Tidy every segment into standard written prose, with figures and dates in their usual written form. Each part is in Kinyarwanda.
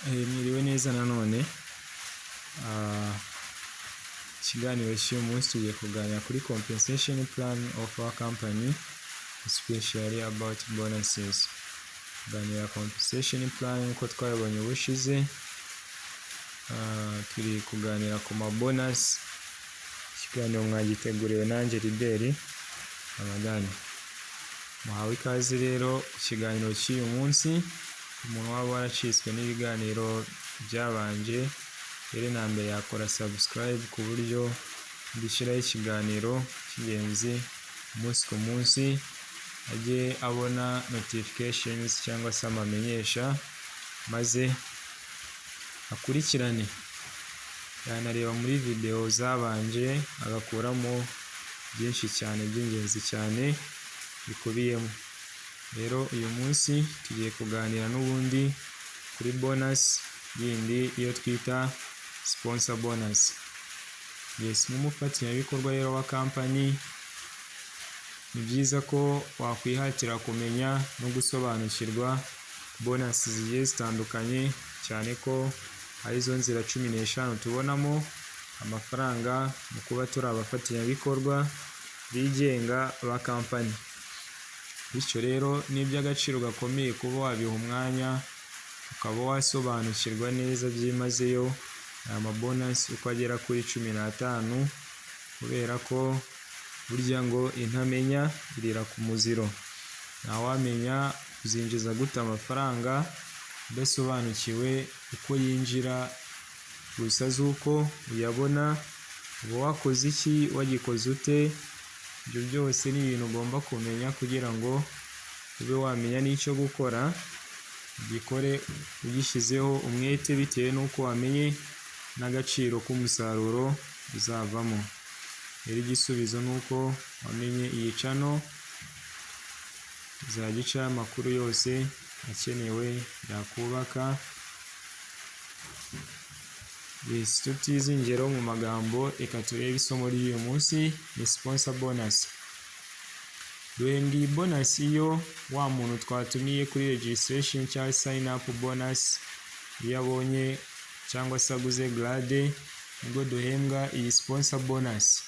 Mwiriwe neza nanone. Ikiganiro cy'uyu munsi tugiye kuganira kuri compensation plan of our company, especially about bonuses. Kuganira compensation plan uko twabonye ubushize, turi kuganira ku ma bonus. Ikiganiro mwagiteguriwe nanjye Liberi Ramadani. Muhawe ikaze rero ikiganiro cy'uyu munsi. Umuntu waba waracitswe n'ibiganiro byabanje rero na mbere yakora subscribe ku buryo ndishyiraho ikiganiro cy'ingenzi umunsi ku munsi ajye abona notifications cyangwa se amamenyesha maze akurikirane. Yanareba muri video zabanje agakuramo byinshi cyane by'ingenzi cyane bikubiyemo. Rero uyu munsi tugiye kuganira n'ubundi kuri bonus yindi iyo twita sponsor bonus. Yes, nk'umufatanyabikorwa rero wa company ni byiza ko wakwihatira kumenya no gusobanukirwa bonus zigiye zitandukanye, cyane ko arizo nzira 15 tubonamo amafaranga mu kuba turi abafatanyabikorwa bigenga ba company. Bityo rero ni iby'agaciro gakomeye kuba wabiha umwanya ukaba wasobanukirwa neza byimazeyo aya mabonus uko agera kuri 15, kubera ko burya ngo intamenya irira ku muziro. Ntawamenya uzinjiza gute amafaranga udasobanukiwe uko yinjira, gusa z'uko uyabona uba wakoze iki, wagikoze ute. Ibyo byose ni ibintu ugomba kumenya kugira ngo ube wamenya n'icyo gukora, ugikore ugishyizeho umwete bitewe n'uko wamenye n'agaciro k'umusaruro uzavamo. Rero igisubizo ni uko wamenye iyi channel izajya icaho amakuru yose akenewe yakubaka. Yes, tutizingero mu magambo, reka turebe isomo ry'uyu munsi ni sponsor bonus. Duhembwa iyi bonus iyo wa muntu twatumiye kuri registration cyangwa sign up bonus iyo abonye cyangwa se aguze grade, nibwo duhembwa iyi sponsor bonus.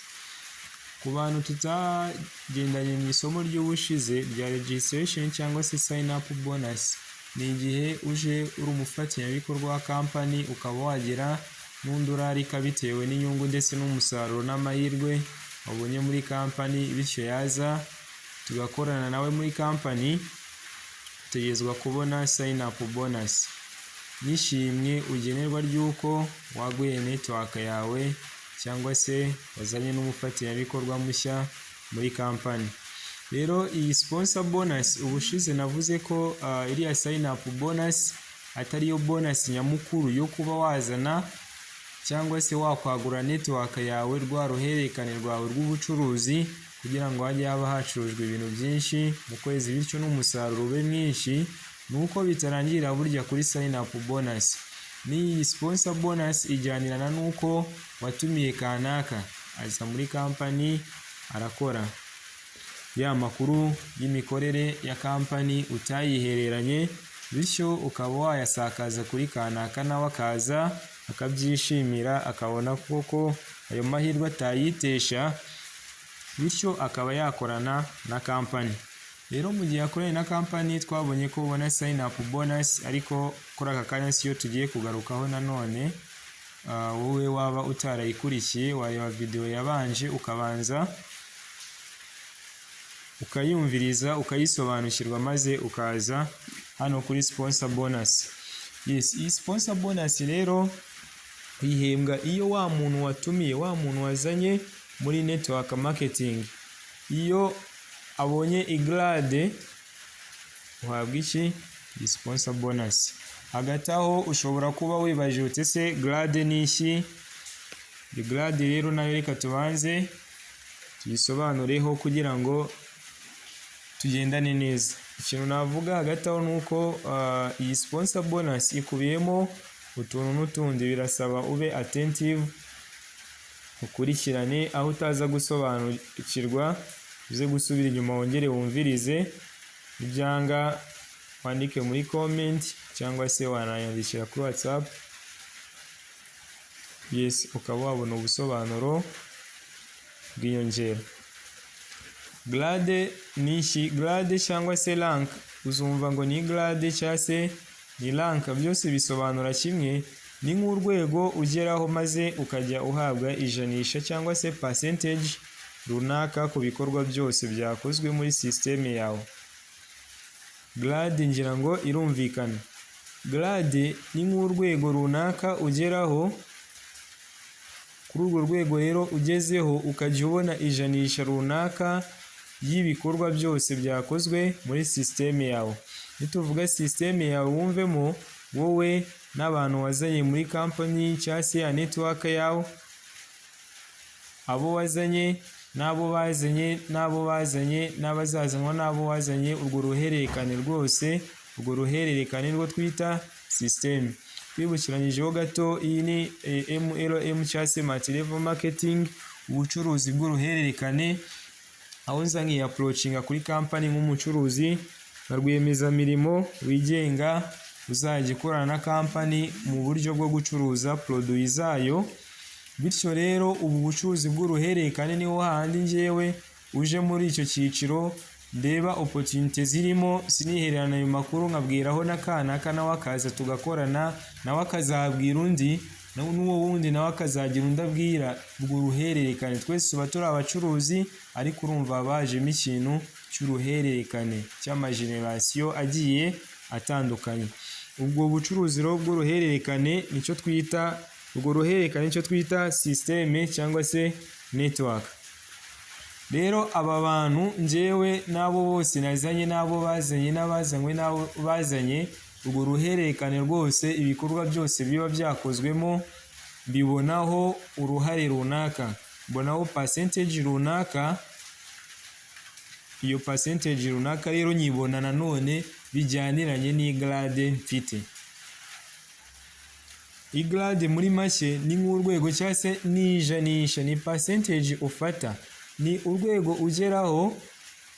Ku bantu tutagendanye mu isomo ry'ubushize rya registration cyangwa se sign up bonus, ni igihe uje uri umufatanyabikorwa wa company ukaba wagira n'undi urarika bitewe n'inyungu ndetse n'umusaruro n'amahirwe wabonye muri company, bityo yaza tugakorana nawe muri company utegerezwa kubona sign up bonus. Nishimye ugenerwa ry'uko waguye network yawe cyangwa se wazanye n'umufatanyabikorwa mushya muri company. Rero iyi sponsor bonus ubushize navuze ko iriya sign up bonus atari yo bonus nyamukuru yo kuba wazana cyangwa se wakwagura network yawe, rwa ruhererekane rwawe rw'ubucuruzi kugira ngo hajye haba hacurujwe ibintu byinshi mu kwezi, bityo n'umusaruro ube mwinshi. Nuko bitarangira burya kuri sign up bonus. Ni sponsor bonus ijyanirana nuko watumiye kanaka aza muri company arakora ya makuru y'imikorere ya company utayihereranye, bityo ukaba wayasakaza kuri kanaka nawe akaza akabyishimira, akabona koko ayo mahirwe atayitesha, bityo akaba yakorana na company. Rero mu gihe yakoranye na company twabonye ko ubona sign up bonus, ariko kuri aka kanya siyo tugiye kugarukaho nanone. Wowe waba utarayikurikiye wareba video yabanje ukabanza ukayumviriza ukayisobanukirwa maze ukaza hano kuri sponsor bonus. Yes, iyi sponsor bonus rero uyihembwa iyo wa muntu watumiye, wa muntu wazanye muri network marketing, iyo abonye igrade uhabwa iki? Iyi sponsor bonus. Hagati aho ushobora kuba wibaje ute se grade ni iki? Iyi grade rero nayo reka tubanze tuyisobanureho kugira ngo tugendane neza. Ikintu navuga hagati aho nuko iyi sponsor bonus ikubiyemo utuntu n'utundi, birasaba ube attentive ukurikirane, aho utaza gusobanukirwa uze gusubira inyuma wongere wumvirize, ibyanga wandike muri comment cyangwa se wanayandikira kuri WhatsApp. Yes, ukaba wabona ubusobanuro bw'inyongera. Grade ni iki? Grade cyangwa se rank, uzumva ngo ni grade cyangwa se ni rank, byose bisobanura kimwe. Ni nk'urwego ugeraho maze ukajya uhabwa ijanisha cyangwa se percentage runaka ku bikorwa byose byakozwe muri systeme yawe. Grade ngira ngo irumvikana. Grade ni nk'urwego runaka ugeraho, kuri urwo rwego rero ugezeho ukajya ubona ijanisha runaka y'ibikorwa byose byakozwe muri systeme yawe. Nituvuga systeme yawe wumvemo wowe n'abantu wazanye muri company cyangwa se ya network yawe, abo wazanye n'abo bazanye n'abazazanwa n'abo wazanye, urwo ruhererekane rwose, urwo ruhererekane rwo twita systeme. Twibukiranyijeho gato, iyi ni MLM cyangwa se multi-level marketing, ubucuruzi bw'uruhererekane, aho nza approachinga kuri company nk'umucuruzi na rwiyemezamirimo wigenga uzajya ikorana na company mu buryo bwo gucuruza produit zayo. Bityo rero ubu bucuruzi bw'uruhererekane niho handi njyewe uje muri icyo cyiciro ndeba opportunity zirimo, sinihererana ayo makuru nkabwiraho n'akanaka nawe akaza tugakorana, nawe akazabwira undi, n'uwo wundi nawe akazagira undi abwira. Ubwo ruhererekane twese tuba turi abacuruzi, ariko urumva bajemo ikintu cy'uruhererekane cy'amageneration agiye atandukanye. Ubwo bucuruzi rero bw'uruhererekane nicyo twita, ubwo ruhererekane nicyo twita systeme cyangwa se network. Rero aba bantu njyewe n'abo bose nazanye, n'abo bazanye n'abazanywe n'abo bazanye, ubwo ruhererekane rwose ibikorwa byose biba byakozwemo bibonaho uruhare runaka, mbonaho percentage runaka. Iyo percentage runaka rero nyibona nanone bijyaniranye n'igrade mfite. Igrade muri make ni nk'urwego cyangwa se n'ijanisha, ni percentage ufata, ni urwego ugeraho.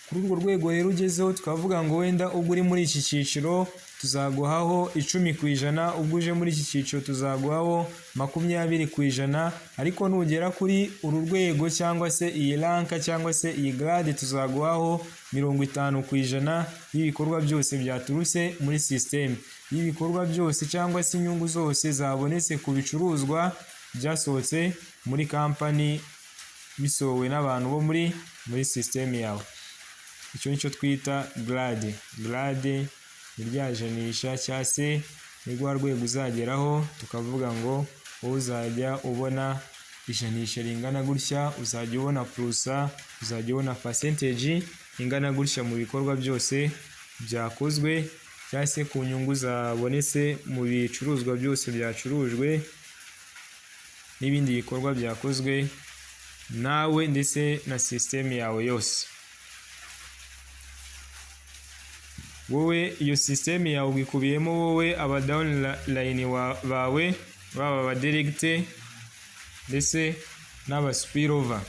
Kuri urwo rwego rero ugezeho tukavuga ngo wenda ubwo uri muri iki cyiciro tuzaguhaho 10%, ubwo uje muri iki cyiciro tuzaguhaho 20%, ariko nugera kuri uru rwego cyangwa se iyi rank cyangwa se iyi grade tuzaguhaho 50% y'ibikorwa byose byaturutse muri system, y'ibikorwa byose cyangwa se inyungu zose zabonetse ku bicuruzwa byasohotse muri company bisohowe n'abantu bo muri system yawe. Icyo nicyo twita grade. Grade ni rya janisha cyangwa se ni rwa rwego uzageraho tukavuga ngo wowe uzajya ubona ijanisha ringana gutya, uzajya ubona plusa, uzajya ubona percentage ingana gutya mu bikorwa byose byakozwe cyangwa se ku nyungu zabonetse mu bicuruzwa byose byacurujwe n'ibindi bikorwa byakozwe nawe ndetse na system yawe yose. Wowe iyo system yawe bikubiyemo wowe aba downline bawe, baba aba direct ndetse n'aba spillover.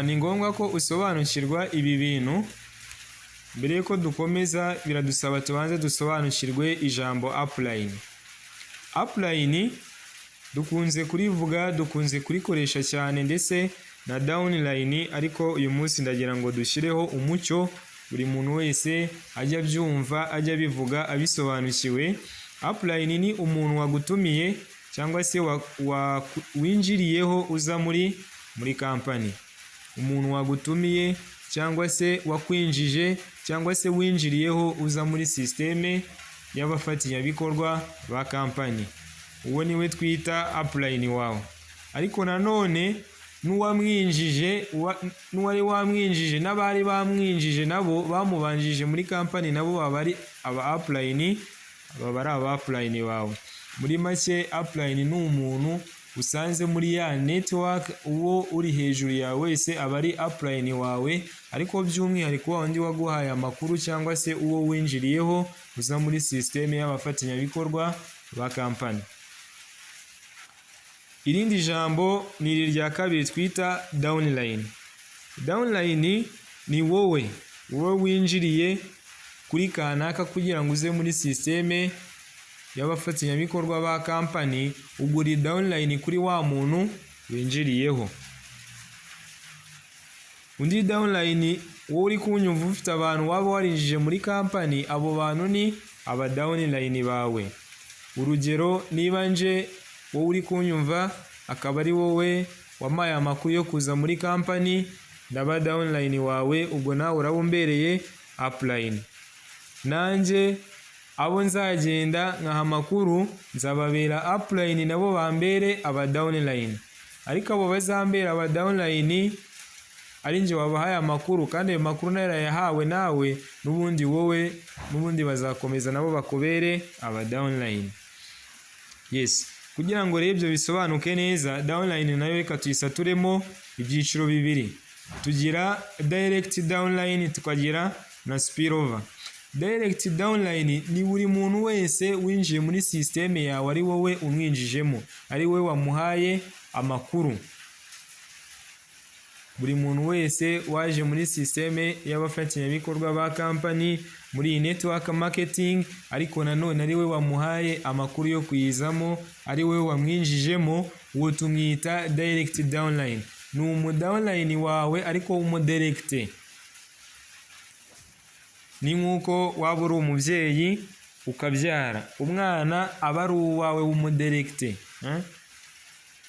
Ni ngombwa ko usobanukirwa ibi bintu. Mbere yuko dukomeza biradusaba tubanze dusobanukirwe ijambo upline. Upline dukunze kurivuga, dukunze kurikoresha cyane ndetse na downline, ariko uyu munsi ndagira ngo dushyireho umucyo buri muntu wese ajya byumva, ajya bivuga abisobanukiwe. Upline ni umuntu wagutumiye cyangwa se winjiriyeho uza muri company. Umuntu wagutumiye cyangwa se wakwinjije cyangwa se winjiriyeho uza muri systeme y'abafatanyabikorwa ba company, uwo niwe twita upline wawe. Ariko nanone n'uwari wamwinjije n'abari bamwinjije nabo bamubanjije muri company, nabo baba ari aba upline, baba ari aba upline wawe. Muri make upline ni umuntu usanze muri ya network, uwo uri hejuru yawe wese aba ari upline wawe, ariko by'umwihariko wa wundi waguhaye amakuru cyangwa se uwo winjiriyeho uza muri systeme y'abafatanyabikorwa ba company. Irindi jambo ni irya kabiri twita downline. Downline ni wowe winjiriye kuri kanaka kugira ngo uze muri systeme y'abafatanyabikorwa ba company, ugura downline kuri wa muntu winjiriyeho. Undi downline wowe uri kunyumva ufite abantu waba warinjije muri company, abo bantu ni aba downline bawe. Urugero, niba nje wowe uri kunyumva akaba ari wowe wamaye amakuru yo kuza muri company, ndaba downline wawe, ubwo nawe urabumbereye upline. Nanje abo nzagenda nkaha amakuru nzababera upline, nabo bambere aba downline. Ariko abo bazambera aba downline ari nje wabahaye amakuru, kandi ayo makuru narayahawe nawe, n'ubundi wowe n'ubundi bazakomeza nabo bakubere aba downline. Yes, kugira ngo rero ibyo bisobanuke neza, downline nayo reka tuyisaturemo ibyiciro bibiri. Tugira direct downline, tukagira na spillover. Direct downline ni buri muntu wese winjiye muri systeme yawe ari wowe umwinjijemo, ari wowe wamuhaye amakuru. Buri muntu wese waje muri systeme y'abafatanyabikorwa ba company muri network marketing, ariko nanone ari we wamuhaye amakuru yo kuyizamo, ari we wamwinjijemo, uwo tumwita direct downline. Ni umudownline wawe ariko umudirecte. Ni nkuko waba uri umubyeyi ukabyara umwana, aba ari uwawe w'umudirecte.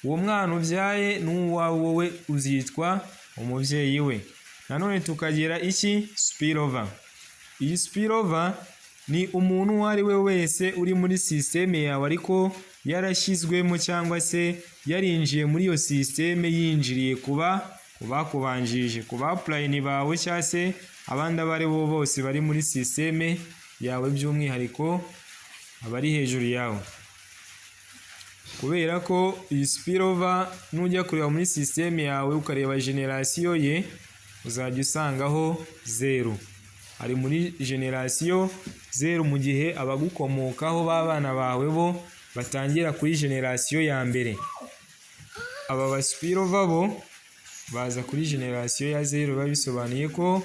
Uwo mwana ubyaye n'uwawe wowe uzitwa umubyeyi we. Nanone tukagira iki? Spillover. Iyi spillover ni umuntu uwo ari we wese uri muri systeme yawe ariko yarashyizwemo cyangwa se yarinjiye muri iyo systeme yinjiriye kuba kubanjije, kuba upline bawe cyangwa se abandi abari bo bose bari muri systeme yawe, by'umwihariko abari hejuru yawe. Kubera ko iyi spillover nujya kureba muri systeme yawe ukareba generation ye, uzajya usangaho 0. Ari muri generation 0, mu gihe abagukomokaho b'abana bawe bo batangira kuri generation ya mbere. Aba ba spillover bo baza kuri generation ya 0, babisobanuye ko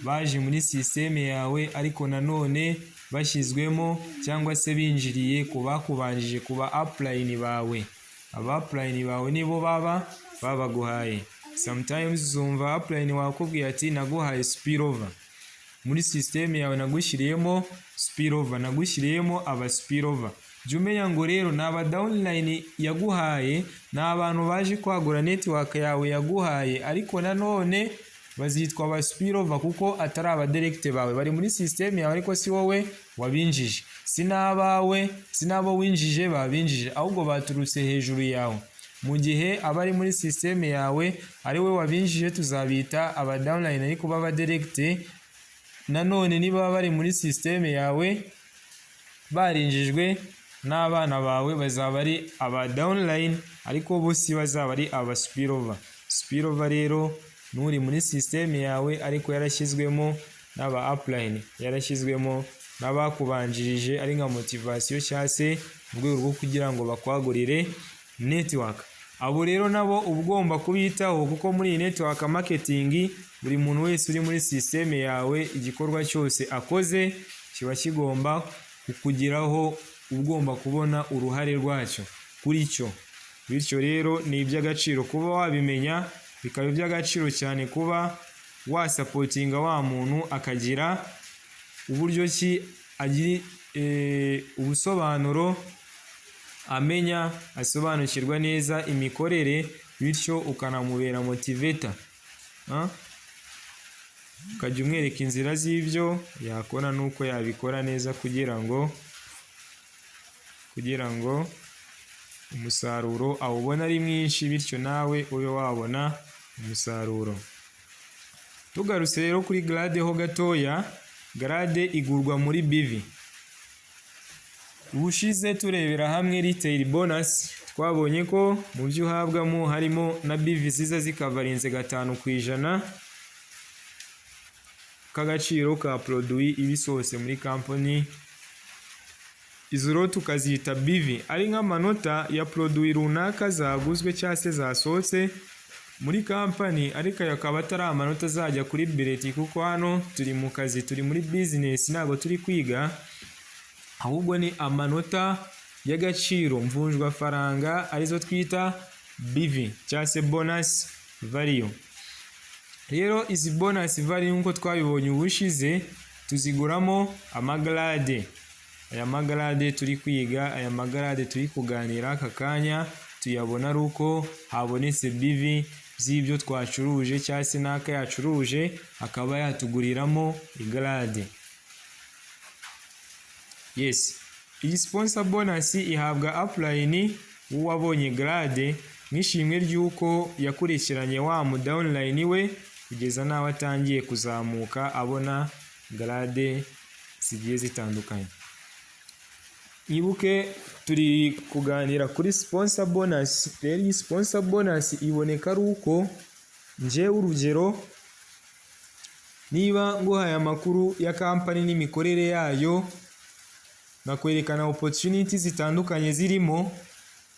baje muri systeme yawe ariko nanone bashyizwemo cyangwa se binjiriye kubanjije, kuba upline bawe. Aba upline bawe nibo babaguhaye. Sometimes uzumva upline wakubwiye ati naguhaye spillover. Muri systeme yawe nagushyiriyemo spillover, nagushyiriyemo aba spillover. Jya umenya ngo rero ni aba downline yaguhaye, ni abantu baje kwagura network yawe yaguhaye, ariko nanone bazitwa aba spillover kuko atari aba direct bawe. Bari muri systeme yawe ariko si wowe wabinjije, si n'abawe, si n'abo winjije babinjije, ahubwo baturutse hejuru yawe. Mu gihe abari muri systeme yawe ari we wabinjije, tuzabita aba downline ariko baba direct. Nanone niba bari muri systeme yawe barinjijwe n'abana bawe, bazaba ari aba downline ariko bo si bazaba ari aba spillover. Spillover rero nuri muri systeme yawe ariko yarashyizwemo n'aba upline, yarashyizwemo n'abakubanjirije ari nka motivation cyangwa se mu rwego rwo kugira ngo bakwagurire network. Abo rero nabo ugomba kubitaho, kuko muri iyi network marketing buri muntu wese uri muri systeme yawe igikorwa cyose akoze kiba kigomba kukugiraho, ugomba kubona uruhare rwacyo kuri cyo. Bityo rero ni iby'agaciro kuba wabimenya, bikaba iby'agaciro cyane kuba wasapotinga wa muntu akagira uburyo ki agira ubusobanuro, amenya asobanukirwa neza imikorere, bityo ukanamubera motivator. Ukajya umwereka inzira z'ibyo yakora n'uko yabikora neza kugira ngo umusaruro awubona ari mwinshi, bityo nawe ube wabona umusaruro. Tugarutse rero kuri grade ho gatoya, grade igurwa muri BV. Ubushize turebera hamwe retail bonus, twabonye ko mu byo uhabwamo harimo na BV ziza zikavarinze 5% k'agaciro ka produit ibisohose muri company. Izo rero tukazita BV, ari nk'amanota ya produit runaka zaguzwe cyangwa se zasohotse muri company, ariko ayo akaba atari amanota azajya kuri billet, kuko hano turi mu kazi, turi muri business, ntabwo turi kwiga, ahubwo ni amanota y'agaciro mvunjwa faranga arizo twita BV cyangwa se bonus value. Rero izi bonus value nkuko twabibonye ubushize tuziguramo amagrade. Aya magrade turi kwiga, aya magrade turi kuganira aka kanya tuyabona ari uko habonetse BV z'ibyo twacuruje cyangwa se n'aka yacuruje akaba yatuguriramo igrade. Yes, iyi sponsor bonus ihabwa upline w'uwabonye grade nk'ishimwe ry'uko yakurikiranye wa mu downline we kugeza nawe atangiye kuzamuka abona grade zigiye zitandukanye. Ibuke turi kuganira kuri sponsor bonus. Rero iyi sponsor bonus iboneka ari uko nje urugero, niba nguhaye amakuru ya company n'imikorere yayo nakwerekana opportunity zitandukanye zirimo,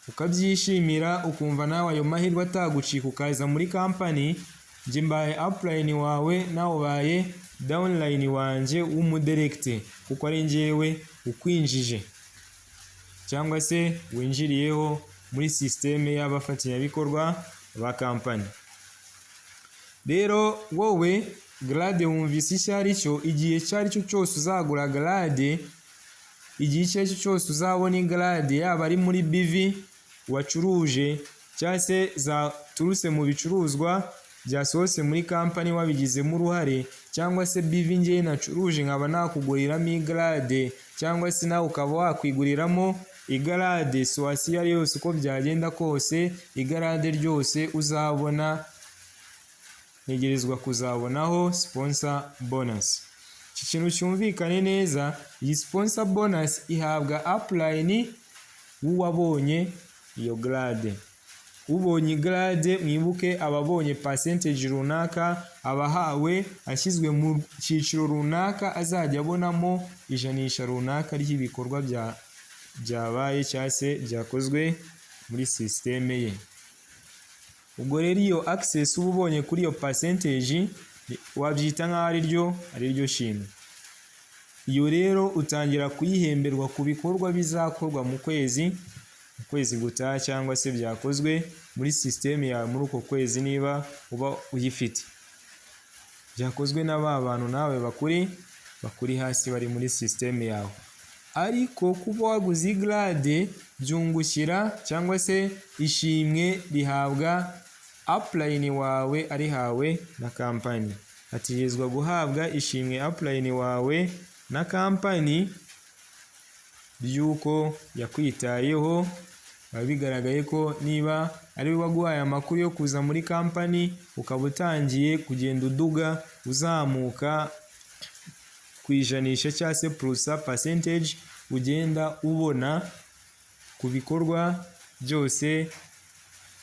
ukabyishimira ukumva nawe ayo mahirwe atagucika ukaza muri company, nje mbaye upline wawe nawe ubaye downline wanje w'umudirecte, kuko ari njyewe ukwinjije cyangwa se winjiriyeho muri systeme y'abafatanyabikorwa ba company. Rero wowe grade wumvise icyo ari cyo, igihe cyari cyo cyose uzagura grade, igihe icyo ari cyo cyose uzabona grade, yaba ari muri BV wacuruje cyangwa se zaturutse mu bicuruzwa byasohotse muri company wabigizemo uruhare, cyangwa se BV ngiye nacuruje nkaba nakuguriramo igrade, cyangwa se nawe ukaba wakwiguriramo igrade, swasi ari yose uko byagenda kose, igrade ryose uzabona ntegerezwa kuzabonaho sponsor bonus. Iki kintu cyumvikane neza, iyi sponsor bonus ihabwa upline w'uwabonye iyo grade. Ubonye grade mwibuke ababonye percentage runaka abahawe ashyizwe mu cyiciro runaka azajya abonamo ijanisha runaka ry'ibikorwa byabaye cyangwa se byakozwe muri systeme ye. Ubwo rero iyo access uba ubonye kuri iyo percentage wabyita nk'aho ari ryo shimwe. Iyo rero utangira kuyihemberwa ku bikorwa bizakorwa mu kwezi gutaha cyangwa se byakozwe muri systeme yawe muri uko kwezi, niba uba uyifite byakozwe n'aba bantu nawe bakuri hasi bari muri systeme yawe. Ariko kuba waguze grade byungukira cyangwa se ishimwe rihabwa upline wawe arihawe na company. Hategerezwa guhabwa ishimwe upline wawe na company byuko yakwitayeho, bigaragaye ko niba ari we waguhaye amakuru yo kuza muri company ukaba utangiye kugenda uduga uzamuka ku ijanisha cyangwa se plus percentage ugenda ubona ku bikorwa byose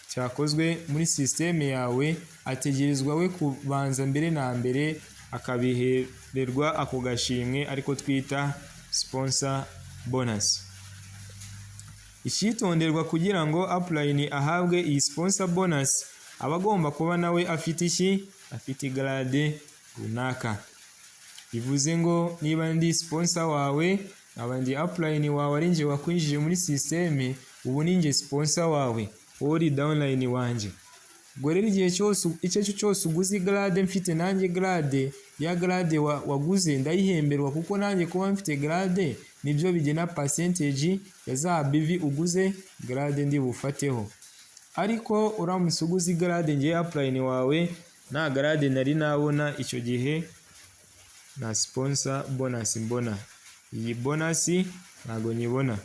cyakozwe muri systeme yawe, ategerezwa we kubanza mbere na mbere akabihererwa ako gashimwe ariko twita sponsor bonus. Icyitonderwa kugira ngo upline ahabwe iyi sponsor bonus aba agomba kuba nawe afite grade runaka. Bivuze ngo niba ndi sponsor wawe abandi upline wawe ari nje wakwinjije muri systeme, ubu ni nje sponsor wawe, uri downline wanje. Ubwo rero igihe cyose icyo cyose uguze grade mfite nanjye grade ya grade waguze ndayihemberwa, kuko nanjye kuba mfite grade nibyo bigena percentage ya za BV uguze grade ndi bufateho. Ariko uramutse uguze grade ngiye upline wawe na grade nari nabona, icyo gihe na sponsor bonus mbona, iyi bonus ntago nyibona.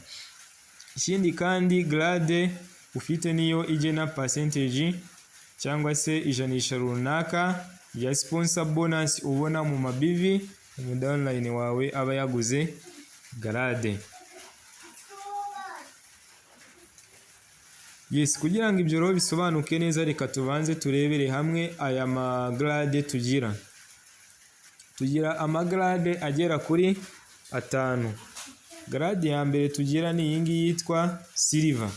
Ikindi kandi grade ufite niyo igena percentage cyangwa se ijanisha runaka ya sponsor bonus ubona mu maBV mu downline wawe aba yaguze grade. Yes, kugira ngo ibyo rero bisobanuke neza, reka tubanze turebere hamwe aya magrade tugira. Tugira amagrade agera kuri 5. Grade ya mbere tugira ni iyi ngiyi yitwa silver.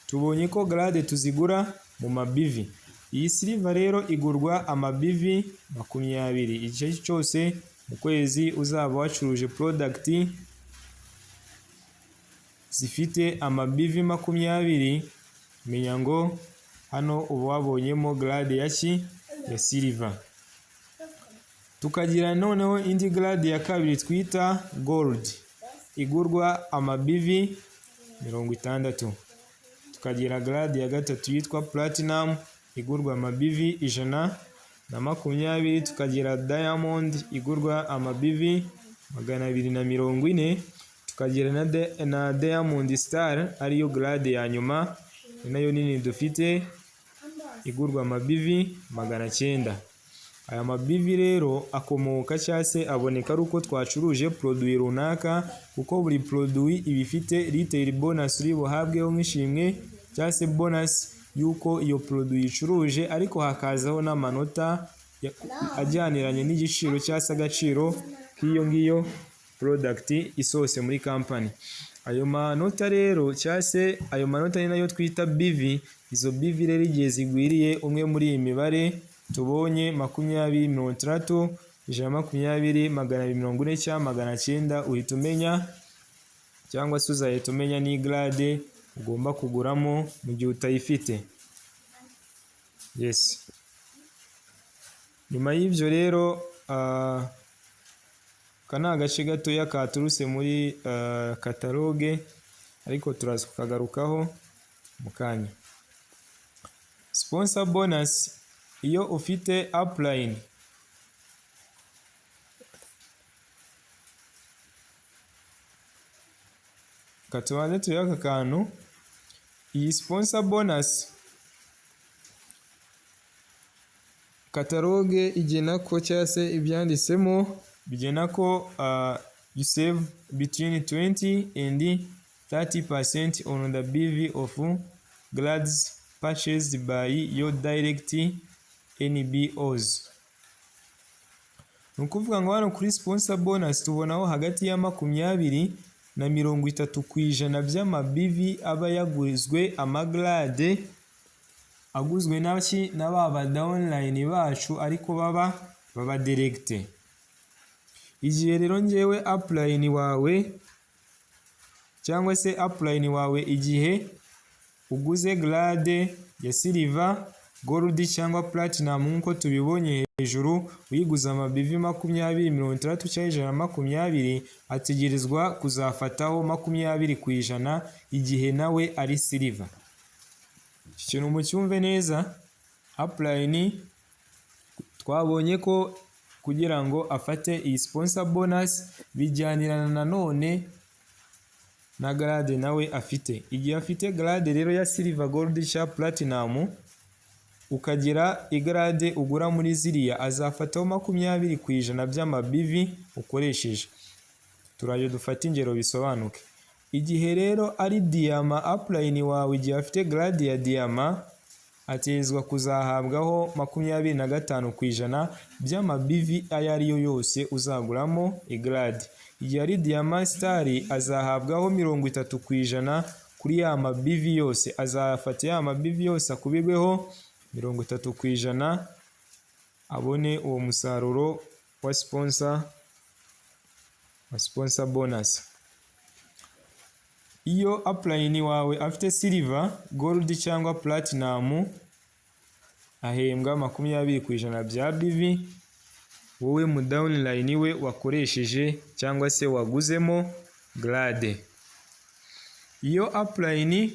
Tubonye ko grade tuzigura mu maBV. Iyi silver rero igurwa amabivi 20. Igice cyose mu kwezi uzaba wacuruje product zifite amabivi 20, menya ngo hano uba wabonyemo grade ya silver. Tukagira noneho indi grade ya kabiri twita gold, igurwa amabivi 60. Tukagira grade ya gatatu yitwa platinum, igurwa amabivi 120. Tukagira diamond, igurwa amabivi 240. Tukagira na diamond star, ariyo grade ya nyuma nayo nini dufite, igurwa amabivi 900. Aya mabivi rero akomoka cyangwa se aboneka ari uko twacuruje produit runaka, kuko buri produit iba ifite retail bonus uri buhabweho nk'ishimwe cyangwa se bonus yuko iyo produit icuruje, ariko hakazaho n'amanota ajyaniranye n'igiciro cyangwa se agaciro k'iyo ngiyo product isose muri company. Ayo manota rero cyangwa se ayo manota ni nayo twita BV. Izo BV rero igihe zigwiriye umwe muri iyi mibare tubonye 20, 30, 120, 240 cyangwa 900, uhita umenya cyangwa se uzahita umenya ni grade ugomba kuguramo mu gihe utayifite. Yes. Nyuma y'ibyo rero kana agace gatoya katurutse muri catalogue, ariko turaza kukagarukaho mu kanya. Sponsor bonus, iyo ufite upline katubanze turebe aka kantu. Iyi sponsor bonus catalogue igena ko cyangwa se ibyanditsemo bigena ko you save between 20 and 30% on the BV of grades purchased by your direct NBOs. Nukuvuga ngo hano kuri sponsor bonus tubonaho hagati ya 20 na 30% by'amabivi aba yagurizwe amagrade aguzwe n'aba downline bacu, ariko baba direct. Igihe rero ngewe upline wawe cyangwa se upline wawe igihe uguze grade ya silver, gold cyangwa platinum nkuko tubibonye hejuru, uyiguza amabivi 20, 30 cyangwa 120, ategerezwa kuzafataho 20% igihe nawe ari silver. Iki kintu mucyumve neza. Upline twabonye ko kugira ngo afate iyi sponsor bonus bijyanirana nanone na grade nawe afite. Igihe afite grade rero ya silver, gold cyangwa platinum, ukagira igrade ugura muri ziriya, azafataho 20% by'amabivi ukoresheje. Turaje dufata ingero bisobanuke. Igihe rero ari diama, upline wawe igihe afite grade ya diama, atezwa kuzahabwaho 25% by'amabivi ayo ariyo yose uzaguramo igrade. Igihe ari diama star, azahabwaho 30% kuri ya mabivi yose. Azafata ya mabivi yose akubirweho 30%, abone uwo musaruro wa sponsor bonus. Iyo upline wawe afite silver, gold cyangwa platinum, ahembwa 20% bya BV wowe mu downline we wakoresheje cyangwa se waguzemo grade. Iyo upline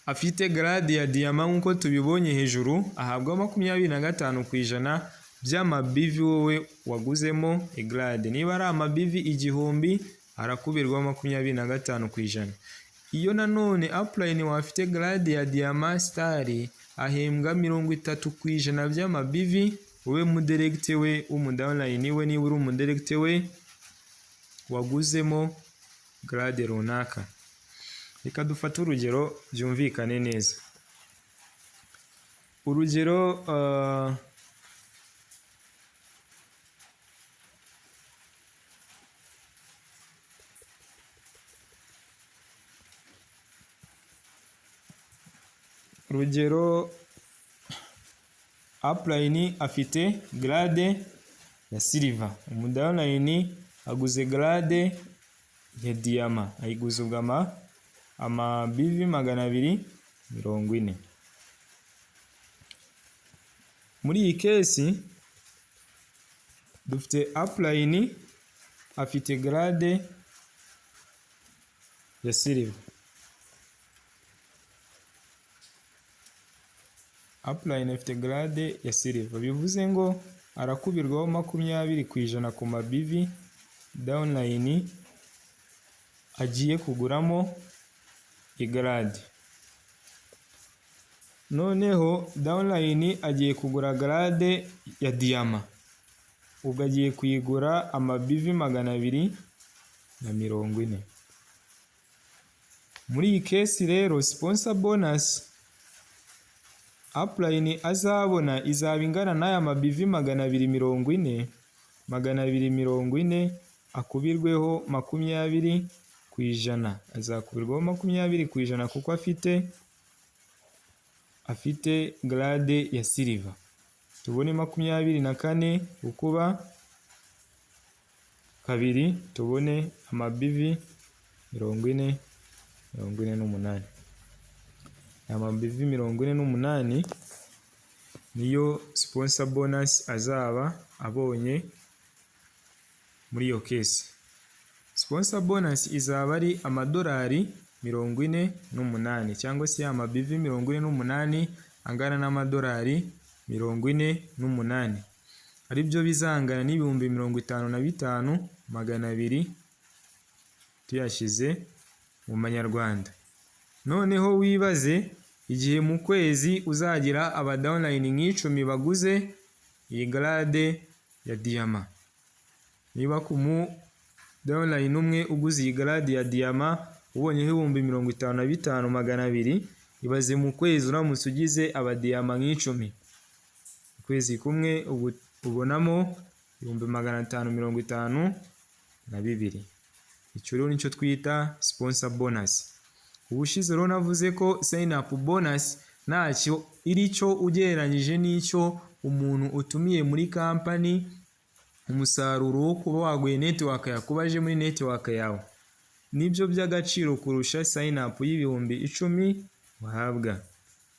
afite grade ya diamant nkuko tubibonye hejuru, ahabwa 25% by'amabivi wowe waguzemo grade. Niba ari amabivi 1000, arakubirwa 25%. Iyo nanone upline wafite grade ya diamant star, ahembwa 30% by'amabivi wowe mu direct we w'umudownline we, niba uri umu direct we waguzemo grade runaka. Reka dufate urugero byumvikane neza. Urugero upline afite grade ya silver, umudownline aguze grade ya diamant, ayiguze ubwo ama BV 240. muri iyi case dufite upline afite grade ya silver, upline afite grade ya silver, bivuze ngo arakubirwaho 20% ku ma BV downline agiye kuguramo igrade. Noneho downline agiye kugura grade ya diamant, ubwo agiye kuyigura ama BV 240. muri iyi case rero sponsor bonus upline azabona izaba ingana n'aya ma BV 240. 240 akubirweho 20%, azakubirwaho 20% kuko afite grade ya silver. Tubone 24 ukuba kabiri, tubone ama BV 48. ama BV 48 niyo sponsor bonus azaba abonye muri iyo case. Sponsor bonus izaba ari amadolari 48 cyangwa se ama BV 48 angana n'amadolari 48, ari byo bizangana n'ibihumbi 55,200 tuyashyize mu manyarwanda. Noneho wibaze igihe mu kwezi uzagira aba downline nk'icumi baguze iyi grade ya diamant. Niba ku mu downline umwe uguze iyi grade ya diamant ubonyeho 55,200, ibaze mu kwezi uramutse ugize aba diamant nk'icumi, ukwezi kumwe ubonamo 552. icyo rero nicyo twita sponsor bonus. Ubushize rero navuze ko sign up bonus ntacyo irico ugereranyije n'icyo umuntu utumiye muri company, umusaruro wo kuba waguye network yakubaje muri network yawe nibyo by'agaciro kurusha sign up y'ibihumbi 10 wahabwa.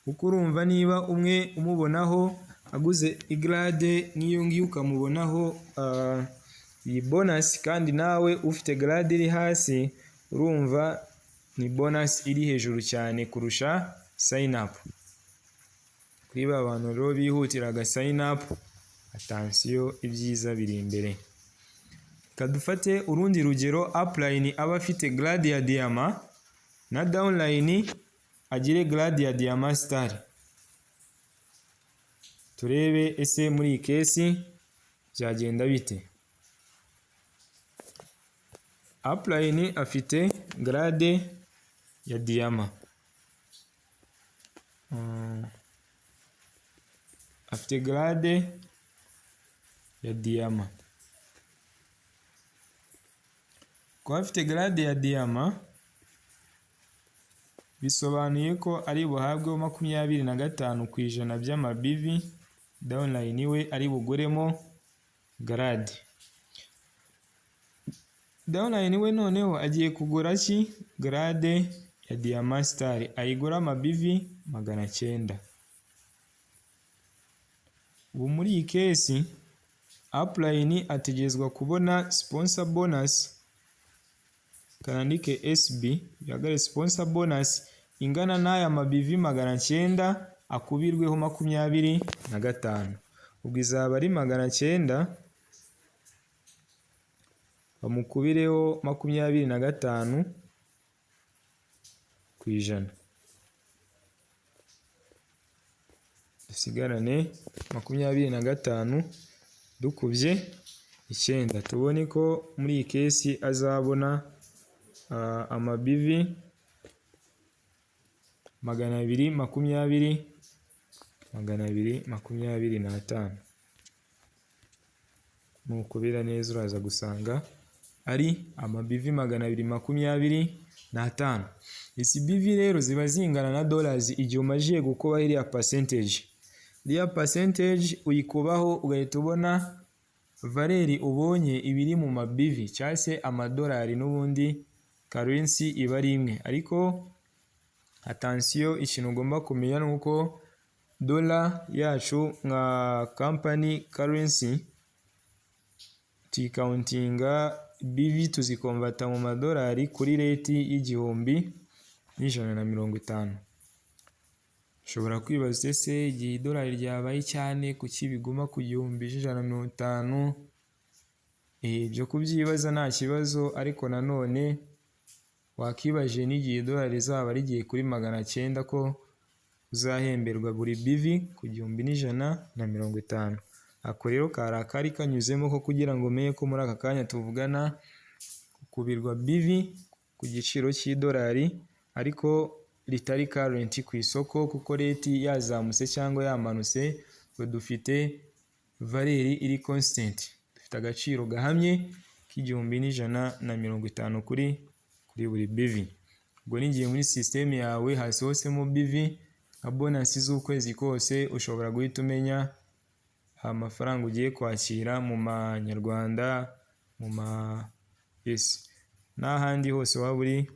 Kuko urumva niba umwe umubonaho aguze igrade nk'iyo ngiyo ukamubonaho iyi bonus, kandi nawe ufite grade iri hasi, urumva ni bonus iri hejuru cyane kurusha sign up. Kuri ba bantu rero bihutiraga sign up, attention ibyiza biri imbere. Kadufate urundi rugero, upline aba afite grade ya diamant na downline agire grade ya diamant star. Turebe ese muri iyi case byagenda bite. Upline afite grade ya diamant, afite grade ya diamant. Kuba afite grade ya diamant bisobanuye ko ari buhabweho 25% by'ama BV downline we ari buguremo grade. Downline we noneho agiye kugura grade ya diamant star, ayigura ama BV 900. ubu muri iyi case upline ategezwa kubona sponsor bonus, kanandike SB yagare sponsor bonus ingana n'aya ma BV 900 akubirweho 25. ubwo izaba ari 900 bamukubireho 25%, dusigarane 25 dukubye 9. tubone ko muri iyi case azabona ama BV 225. nukubira neza uraza gusanga ari ama BV 225. izi BV rero ziba zingana na dollars igihe umajiye gukuba iriya percentage. iriya percentage uyikubaho ugahita ubona valeri ubonye ibiri mu mabivi cyangwa se amadolari, n'ubundi currency iba ari imwe. Ariko attention, ikintu ugomba kumenya ni uko dola yacu nka company currency tuyikauntinga bivi tuzikonvata mu madolari kuri rate y'1,150. ushobora kwibaza ese igihe idolari ryabaye cyane kuki biguma ku 1,150? Ibyo kubyibaza nta kibazo, ariko nanone wakibaje n'igihe idolari rizaba rigiye kuri 900 ko uzahemberwa buri bivi ku 1,150. Ako rero kari kanyuzemo ko kugira ngo umenye ko muri aka kanya tuvugana kubirwa bivi ku giciro cy'idolari ariko ritari current ku isoko, kuko rate yazamutse cyangwa yamanutse ngo dufite valeri iri constant, dufite agaciro gahamye k'1,150 kuri buri bivi. Ubwo n'igihe muri system yawe hasohotsemo bivi nka bonus z'ukwezi kose, ushobora guhita umenya amafaranga ugiye kwakira mu manyarwanda, yes, n'ahandi hose waba uri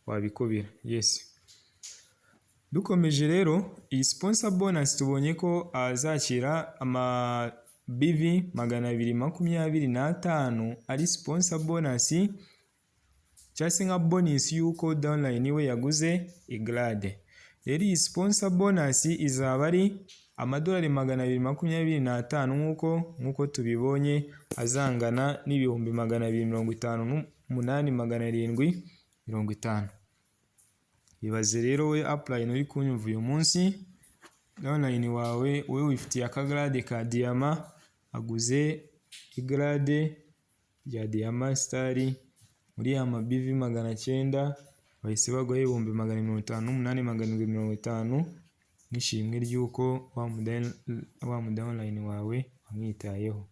wabikubira. Yes, dukomeje rero, iyi sponsor bonus tubonye ko azakira ama bivi 225 ari sponsor bonus cyangwa se nka bonus y'uko downline we yaguze igrade. Rero iyi sponsor bonus izaba ari amadolari 225 nk'uko tubibonye, azangana n'ibihumbi 258,750. Ibaze rero we upline uri kunyumva uyu munsi, downline wawe we wifitiye akagrade ka diamant, aguze igrade rya diamant star muri ya mabivi 900, bahise baguha 258,750 n'ishimwe ry'uko wa downline wawe wamwitayeho.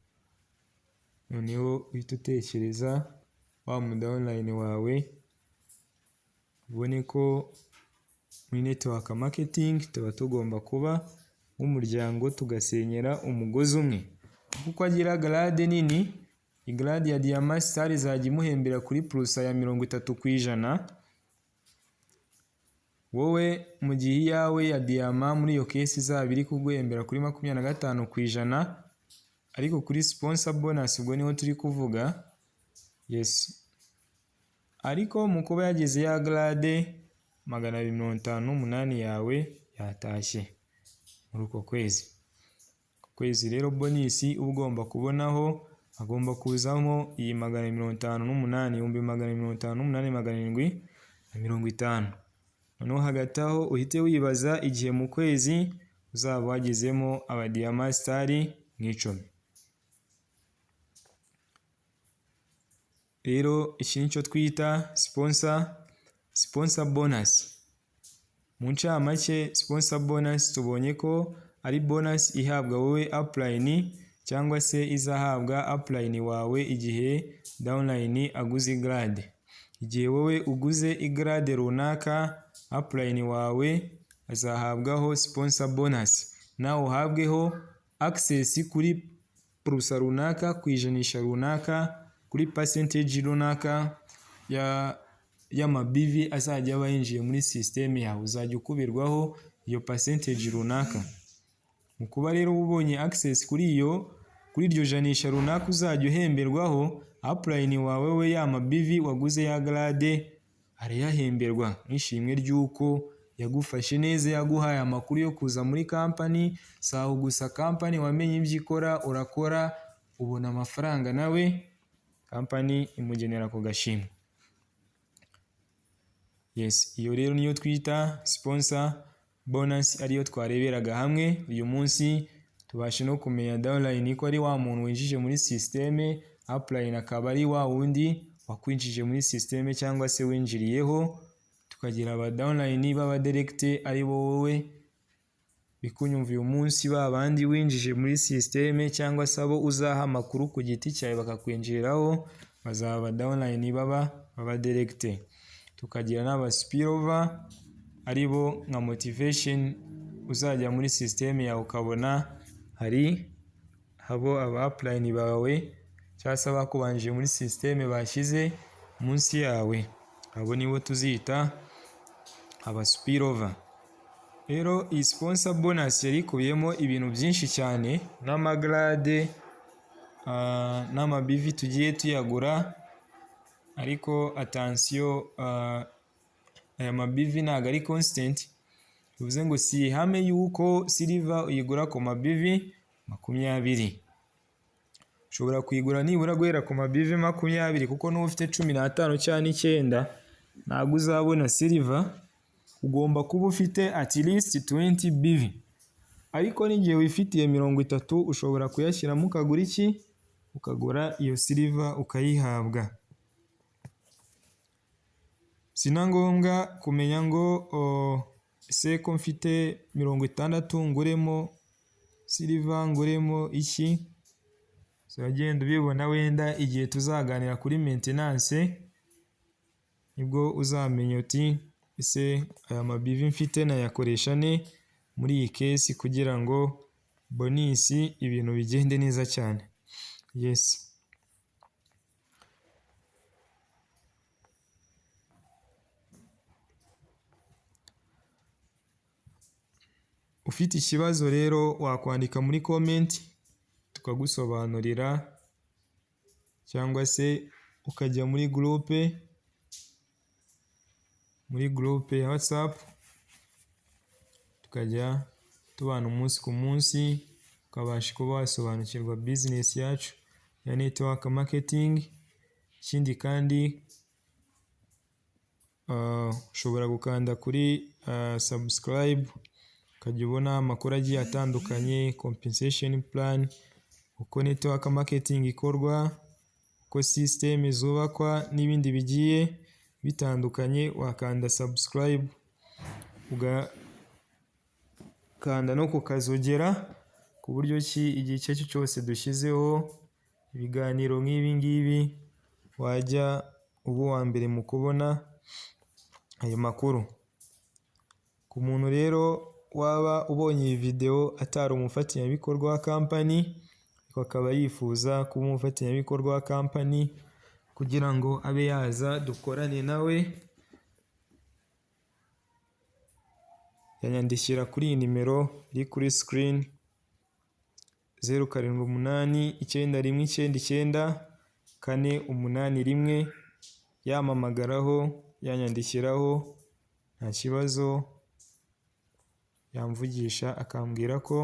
Noneho uhita utekereza wa downline wawe, ubone ko muri network marketing tuba tugomba kuba nk'umuryango tugasenyera umugozi umwe, kuko agira grade nini. Igrade ya diamant star izajya imuhembera kuri plus ya 30%, wowe mu gihe yawe ya diamant muri iyo case izaba iri kuguhembera kuri 25%, ariko kuri sponsor bonus ubwo niho turi kuvuga. Yes, ariko mu kuba yageze ya grade 258 yawe yatashye muri uko kwezi. Rero bonus ugomba kubonaho agomba kuzamo iyi 258,750. Noneho hagati aho uhite wibaza igihe mu kwezi uzaba wagezemo aba diamant star nk'icumi. Rero iki nicyo twita sponsor bonus. Mu ncamake, sponsor bonus tubonye ko ari bonus ihabwa wowe upline cyangwa se izahabwa upline wawe igihe downline aguze igrade. Igihe wowe uguze igrade runaka, upline wawe azahabwaho sponsor bonus, nawe uhabweho access kuri prusa runaka, ku ijanisha runaka, kuri percentage runaka y'amabivi azajya aba yinjiye muri system yawe, uzajya ukubirwaho iyo percentage runaka. Mu kuba rero ubonye access kuri iryo janisha runaka uzajya uhemberwaho, upline wawe we ya mabivi waguze ya grade arayahemberwa n'ishimwe ry'uko yagufashe neza, yaguhaye amakuru yo kuza muri company. Saho gusa company wamenye ibyo ikora, urakora ubona amafaranga, nawe company imugenera ku gashimwe. Yes, iyo rero niyo twita sponsor bonus, ariyo twareberaga hamwe uyu munsi. Tubashe no kumenya downline ko ari wa muntu winjije muri system, upline akaba ari wa wundi wakwinjije muri system cyangwa se winjiriyeho. Tukagira aba downline baba direct ari wowe bikunyumva uyu munsi, ba bandi winjije muri system cyangwa se abo uzaha amakuru ku giti cyawe bakakwinjiriraho, bazaba downline baba direct. Tukagira n'aba spillover aribo nka motivation uzajya muri sisiteme yawe ukabona hari abo aba-upline bawe cyangwa se abakubanjije muri sisiteme bashyize munsi yawe, abo nibo tuzita aba spillover. Rero iyi sponsor bonus yari ikubiyemo ibintu byinshi cyane n'amagrade n'amabivi tugiye tuyagura, ariko attention, aya mabivi ntabwo ari constant, bivuze ngo si ihame yuko silver uyigura ku mabivi 20. Ushobora kuyigura nibura guhera ku mabivi 20, kuko n'uba ufite 15 cyangwa 9 ntabwo uzabona silver. Ugomba kuba ufite at least 20 bivi, ariko n'igihe wifitiye 30 ushobora kuyashyiramo ukagura iki, ukagura iyo silver ukayihabwa. Sina ngombwa kumenya ngo ese ko mfite 60 nguremo silver, nguremo iki. Uzagenda ubibona wenda igihe tuzaganira kuri maintenance, nibwo uzamenya uti ese aya mabivi mfite nayakoresha ne muri iyi case kugira ngo bonus ibintu bigende neza cyane. Yes. Ufite ikibazo rero wakwandika muri comment tukagusobanurira, cyangwa se ukajya muri groupe ya WhatsApp tukajya tubana umunsi ku munsi, ukabasha kuba wasobanukirwa business yacu ya network marketing. Ikindi kandi ushobora gukanda kuri subscribe ukajya ubona amakuru agiye atandukanye, compensation plan, uko network marketing ikorwa, uko system zubakwa n'ibindi bigiye bitandukanye. Wakanda subscribe ugakanda no kukazogera, ku buryo ki igihe icyo cyose dushyizeho ibiganiro nk'ibi ngibi wajya uba uwa mbere mu kubona ayo makuru. Ku muntu rero waba ubonye iyi video atari umufatanyabikorwa wa company, akaba yifuza kuba umufatanyabikorwa wa company kugira ngo abe yaza dukorane nawe, yanyandikira kuri iyi nimero iri kuri screen 0789919481, yamamagaraho, yanyandikiraho, nta kibazo, yamvugisha akambwira ko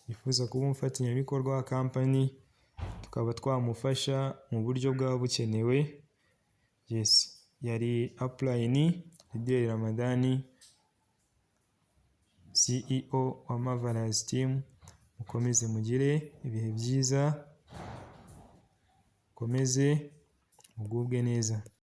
yifuza kuba umufatanyabikorwa wa company, tukaba twamufasha mu buryo bwaba bukenewe. Yes, yari upline Fidel Ramadhan, CEO wa Marvelous Team. Mukomeze mugire ibihe byiza, mukomeze mugubwe neza.